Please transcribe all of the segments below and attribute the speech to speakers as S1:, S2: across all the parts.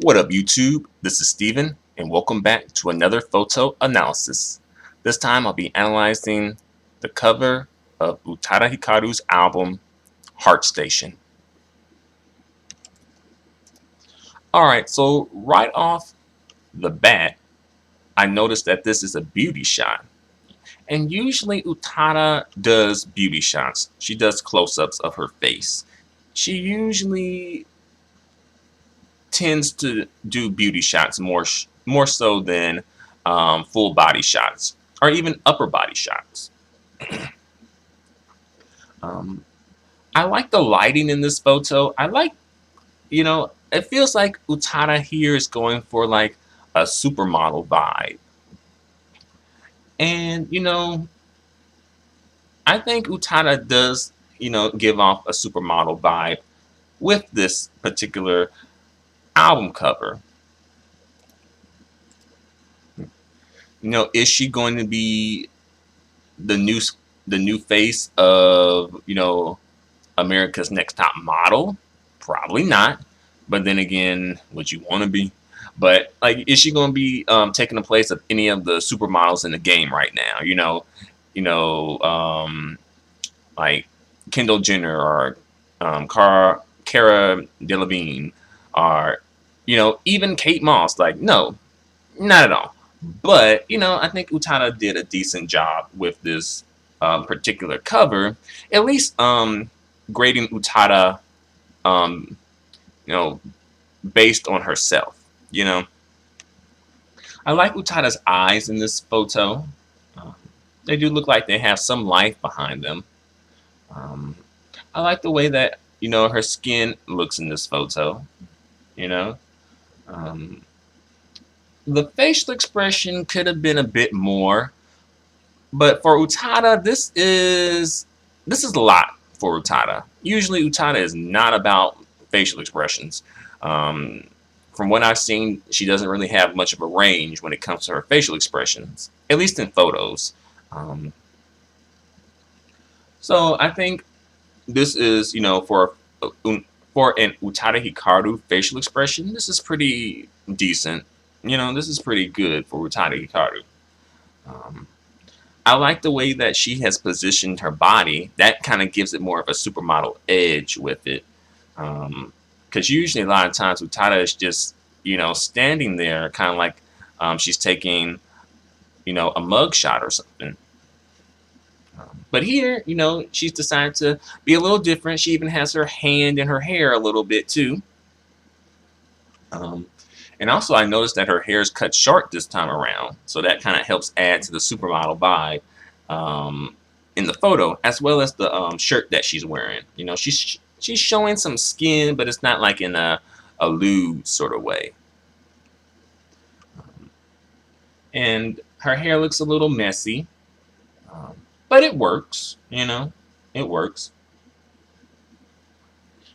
S1: What up, YouTube? This is Steven, and welcome back to another photo analysis. This time I'll be analyzing the cover of Utada Hikaru's album, Heart Station. Alright, so right off the bat, I noticed that this is a beauty shot. And usually Utada does beauty shots. She does close-ups of her face. She usually tends to do beauty shots more so than full body shots or even upper body shots. um, I like the lighting in this photo. I like, it feels like Utada here is going for like a supermodel vibe. And, I think Utada does, give off a supermodel vibe with this particular album cover. Is she going to be the new face of America's Next Top Model? Probably not. But then again, would you want to be? But like, is she going to be taking the place of any of the supermodels in the game right now? Like Kendall Jenner or Cara Delevingne, or even Kate Moss. Like, no, not at all. But I think Utada did a decent job with this particular cover, at least grading Utada, um, you know, based on herself. I like Utada's eyes in this photo. Uh, they do look like they have some life behind them. Um, I like the way that her skin looks in this photo. You know, um, the facial expression could have been a bit more, but for Utada, this is a lot for Utada. Usually, Utada is not about facial expressions. Um, from what I've seen, she doesn't really have much of a range when it comes to her facial expressions, at least in photos. Um, so I think this is, for an Utada Hikaru facial expression, this is pretty decent. This is pretty good for Utada Hikaru. Um, I like the way that she has positioned her body. That kind of gives it more of a supermodel edge with it. Because usually a lot of times Utada is just, standing there kind of like she's taking, a mug shot or something. But here, she's decided to be a little different. She even has her hand in her hair a little bit too. Um, and also, I noticed that her hair is cut short this time around, so that kind of helps add to the supermodel vibe in the photo, as well as the shirt that she's wearing. She's showing some skin, but it's not like in a lewd sort of way. And her hair looks a little messy, um, but it works. It works.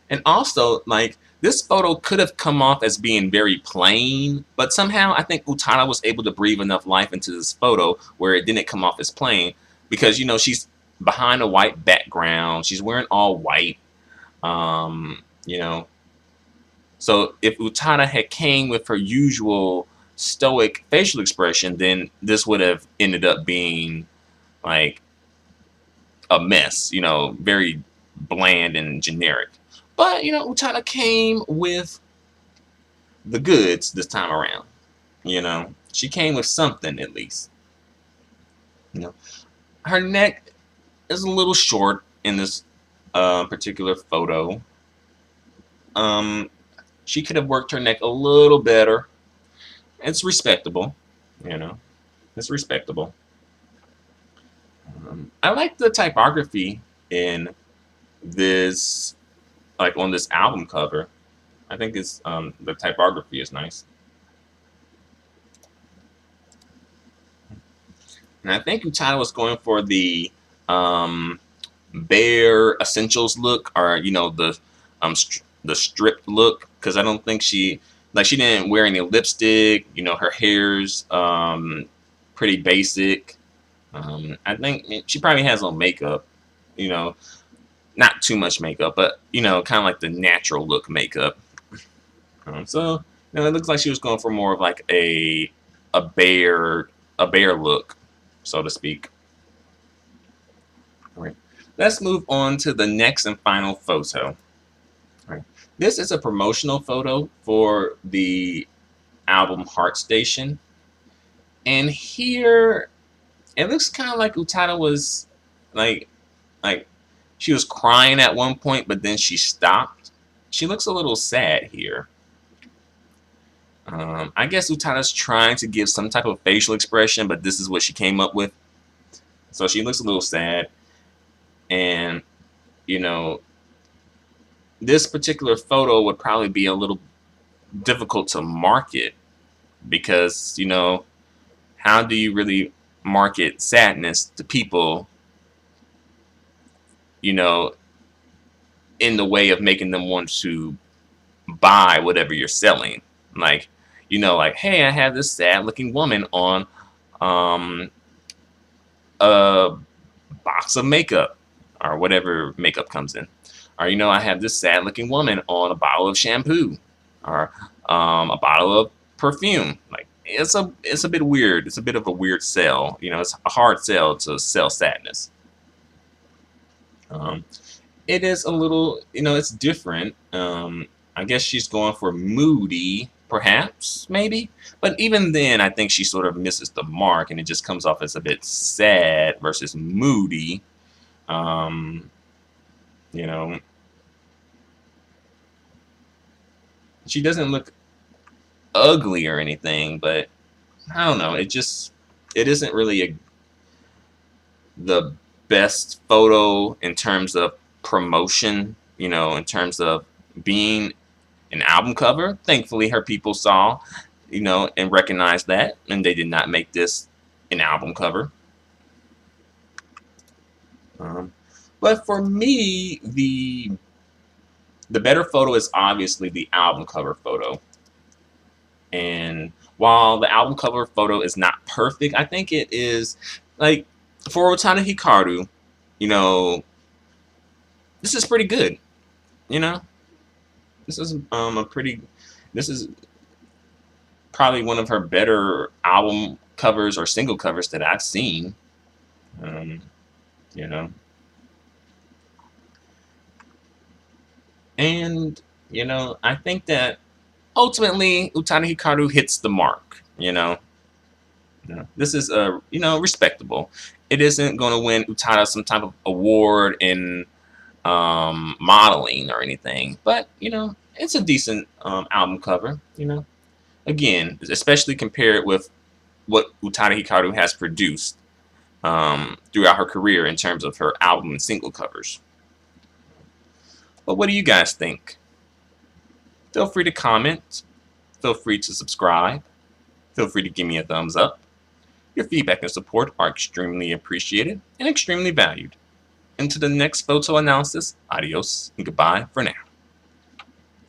S1: And also, like, this photo could have come off as being very plain, but somehow I think Utada was able to breathe enough life into this photo where it didn't come off as plain, because she's behind a white background. She's wearing all white. Um, you know, so if Utada had came with her usual stoic facial expression, then this would have ended up being like a mess. Very bland and generic. But Utada came with the goods this time around. She came with something at least. You know, her neck is a little short in this particular photo. Um, she could have worked her neck a little better. It's respectable. You know, it's respectable. I like the typography in this, like on this album cover. I think it's the typography is nice. And I think Utada was going for the bare essentials look, or the stripped look, because I don't think she didn't wear any lipstick. Her hair's pretty basic. I think she probably has on makeup. You know, not too much makeup, but kind of like the natural look makeup. So No, it looks like she was going for more of like a bear a bear look, so to speak. All right. Let's move on to the next and final photo. All right. This is a promotional photo for the album Heart Station. And here it looks kind of like Utada was like like she was crying at one point, but then she stopped. She looks a little sad here. I guess Utada's trying to give some type of facial expression, but this is what she came up with. So she looks a little sad. And, you know, this particular photo would probably be a little difficult to market because, how do you really market sadness to people, you know, in the way of making them want to buy whatever you're selling? Like, like, hey, I have this sad looking woman on um, a box of makeup or whatever makeup comes in. Or, I have this sad looking woman on a bottle of shampoo or a bottle of perfume. Like, it's a bit weird. It's a bit of a weird sell. It's a hard sell to sell sadness. Um, it is a little, it's different. I guess she's going for moody, perhaps, maybe. But even then, I think she sort of misses the mark, and it just comes off as a bit sad versus moody. Um, you know, she doesn't look ugly or anything, but I don't know. It isn't really the best photo in terms of promotion. In terms of being an album cover. Thankfully, her people saw, and recognized that, and they did not make this an album cover. But for me, the better photo is obviously the album cover photo. And while the album cover photo is not perfect, I think it is, like, for Utada Hikaru, this is pretty good. This is this is probably one of her better album covers or single covers that I've seen. Um, you know, and I think that ultimately Utada Hikaru hits the mark. This is respectable. It isn't going to win Utada some type of award in modeling or anything, but it's a decent album cover. Again, especially compared with what Utada Hikaru has produced throughout her career in terms of her album and single covers. But what do you guys think? Feel free to comment. Feel free to subscribe. Feel free to give me a thumbs up. Your feedback and support are extremely appreciated and extremely valued. Until the next photo analysis, adios and goodbye for now.